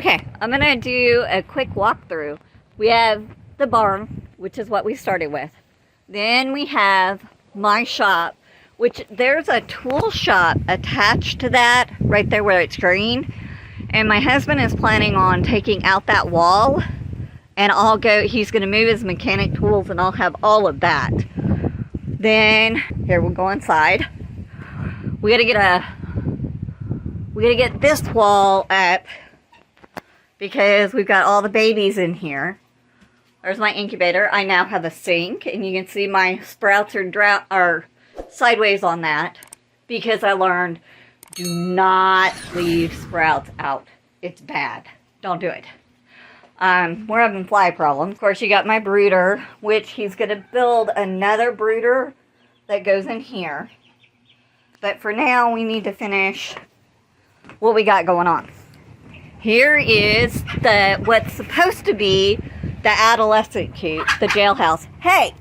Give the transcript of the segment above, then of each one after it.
Okay, I'm gonna do a quick walkthrough. We have the barn, which is what we started with. Then we have my shop, which there's a tool shop attached to that right there where it's green. And my husband is planning on taking out that wall, and he's gonna move his mechanic tools, and I'll have all of that. Then here, we'll go inside. We gotta get this wall up because we've got all the babies in here. There's my incubator. I now have a sink, and you can see my sprouts are sideways on that because I learned do not leave sprouts out. It's bad. Don't do it. We're having fly problems. Of course, you got my brooder, which he's going to build another brooder that goes in here. But for now, we need to finish what we got going on. Here is what's supposed to be the adolescent coop, the jailhouse. Hey,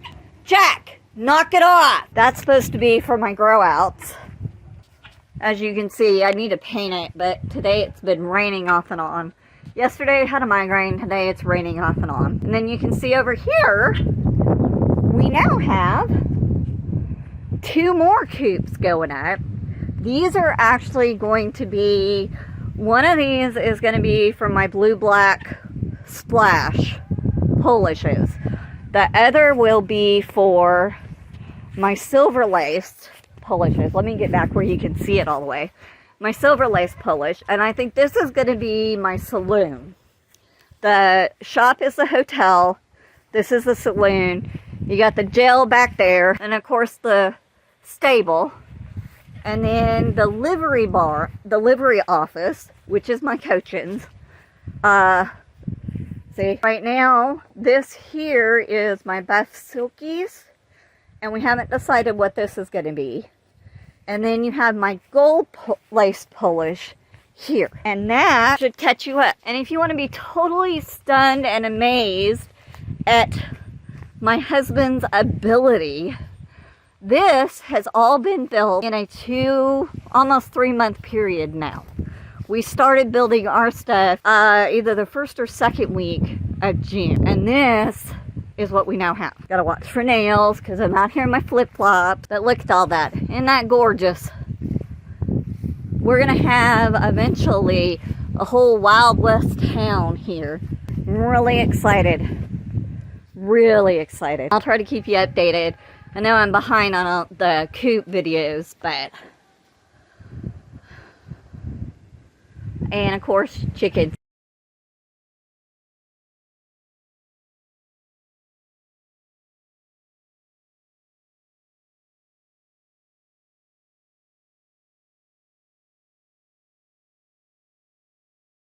Jack, knock it off. That's supposed to be for my grow outs. As you can see, I need to paint it, but today it's been raining off and on. Yesterday I had a migraine, today it's raining off and on. And then you can see over here, we now have 2 more coops going up. These are actually going to be, one of these is going to be for my blue-black splash Polishes. The other will be for my silver lace Polishes. Let me get back where you can see it all the way. My silver lace Polish, and I think this is going to be my saloon. The shop is the hotel. This is the saloon. You got the jail back there, and of course the stable, and then the livery office, which is my coachins. See, right now this here is my buff silkies, and we haven't decided what this is going to be. And then you have my gold lace Polish here. And that should catch you up. And if you want to be totally stunned and amazed at my husband's ability, this has all been built in a almost 3-month period now. We started building our stuff either the first or second week of June. And this is what we now have. Gotta watch for nails because I'm out here in my flip-flops. But look at all that. Isn't that gorgeous? We're gonna have eventually a whole Wild West town here. I'm really excited. Really excited. I'll try to keep you updated. I know I'm behind on the coop videos, but... And of course, chickens.